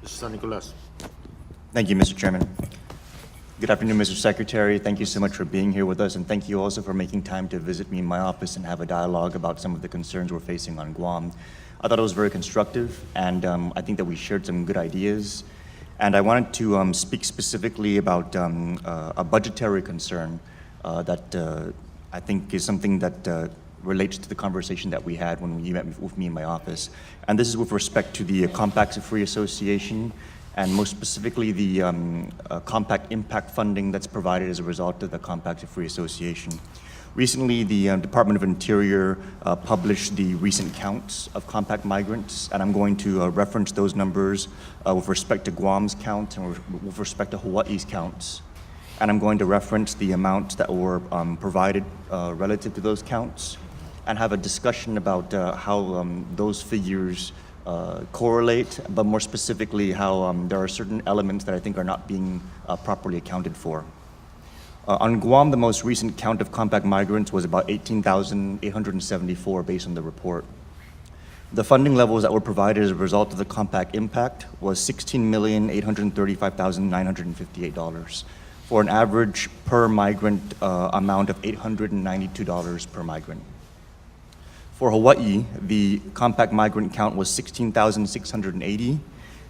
Mr. San Nicolas. Thank you, Mr. Chairman. Good afternoon, Mr. Secretary. Thank you so much for being here with us, and thank you also for making time to visit me in my office and have a dialogue about some of the concerns we're facing on Guam. I thought it was very constructive, and I think that we shared some good ideas. And I wanted to speak specifically about a budgetary concern that I think is something that relates to the conversation that we had when you met with me in my office. And this is with respect to the Compacts of Free Association, and most specifically the compact impact funding that's provided as a result of the Compacts of Free Association. Recently, the Department of Interior published the recent counts of compact migrants, and I'm going to reference those numbers with respect to Guam's count and with respect to Hawaii's counts. And I'm going to reference the amounts that were provided relative to those counts, and have a discussion about how those figures correlate, but more specifically how there are certain elements that I think are not being properly accounted for. On Guam, the most recent count of compact migrants was about 18,874 based on the report. The funding levels that were provided as a result of the compact impact was $16,835,958 for an average per migrant amount of $892 per migrant. For Hawaii, the compact migrant count was 16,680.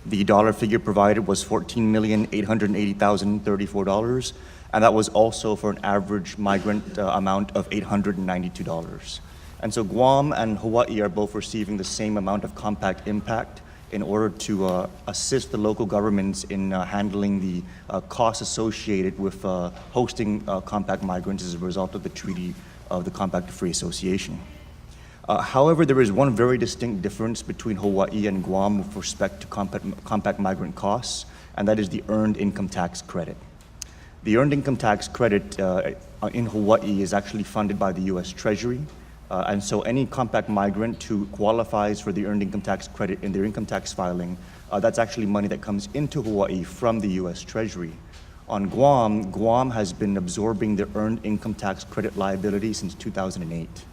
The dollar figure provided was $14,880,034, and that was also for an average migrant amount of $892. And so Guam and Hawaii are both receiving the same amount of compact impact in order to assist the local governments in handling the costs associated with hosting compact migrants as a result of the Treaty of the Compact of Free Association. However, there is one very distinct difference between Hawaii and Guam with respect to compact migrant costs, and that is the earned income tax credit. The earned income tax credit in Hawaii is actually funded by the U.S. Treasury, and so any compact migrant who qualifies for the earned income tax credit in their income tax filing, that's actually money that comes into Hawaii from the U.S. Treasury. On Guam, Guam has been absorbing the earned income tax credit liability since 2008.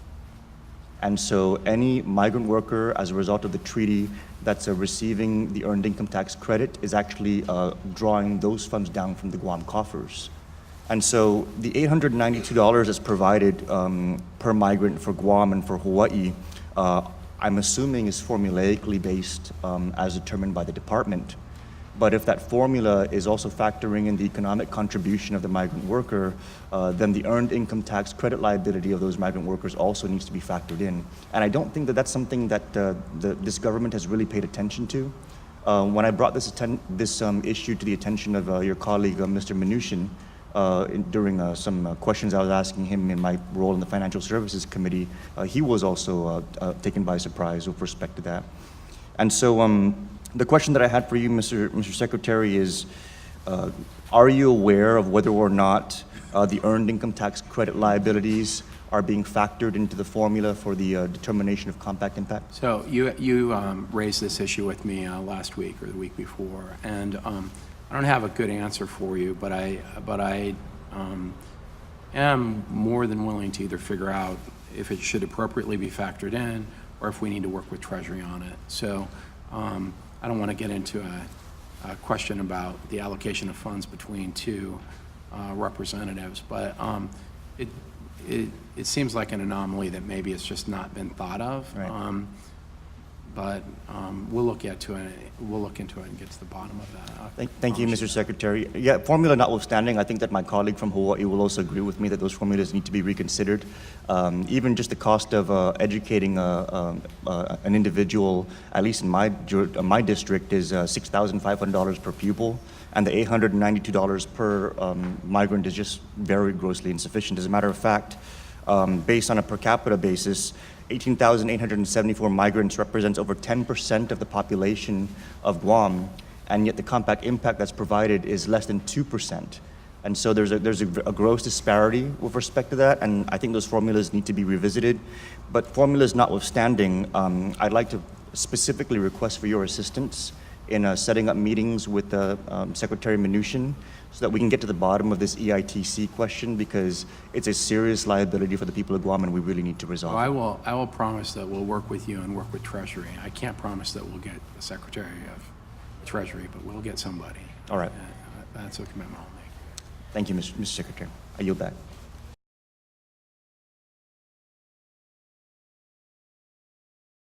And so any migrant worker, as a result of the treaty, that's receiving the earned income tax credit is actually drawing those funds down from the Guam coffers. And so the $892 that's provided per migrant for Guam and for Hawaii, I'm assuming is formulaically based as determined by the department. But if that formula is also factoring in the economic contribution of the migrant worker, then the earned income tax credit liability of those migrant workers also needs to be factored in. And I don't think that that's something that this government has really paid attention to. When I brought this issue to the attention of your colleague, Mr. Mnuchin, during some questions I was asking him in my role in the Financial Services Committee, he was also taken by surprise with respect to that. And so, the question that I had for you, Mr. Secretary, is are you aware of whether or not the earned income tax credit liabilities are being factored into the formula for the determination of compact impact? So you raised this issue with me last week or the week before, and I don't have a good answer for you, but I am more than willing to either figure out if it should appropriately be factored in or if we need to work with Treasury on it. So I don't want to get into a question about the allocation of funds between two representatives, but it seems like an anomaly that maybe it's just not been thought of. Right. But we'll look into it and get to the bottom of that. Thank you, Mr. Secretary. Yeah, formula notwithstanding, I think that my colleague from Hawaii will also agree with me that those formulas need to be reconsidered. Even just the cost of educating an individual, at least in my district, is $6,500 per pupil, and the $892 per migrant is just very grossly insufficient. As a matter of fact, based on a per capita basis, 18,874 migrants represents over 10% of the population of Guam, and yet the compact impact that's provided is less than 2%. And so there's a gross disparity with respect to that, and I think those formulas need to be revisited. But formulas notwithstanding, I'd like to specifically request for your assistance in setting up meetings with Secretary Mnuchin so that we can get to the bottom of this EITC question, because it's a serious liability for the people of Guam and we really need to resolve it. I will promise that we'll work with you and work with Treasury. I can't promise that we'll get the Secretary of Treasury, but we'll get somebody. All right. That's a commitment I'll make. Thank you, Mr. Secretary. I yield back.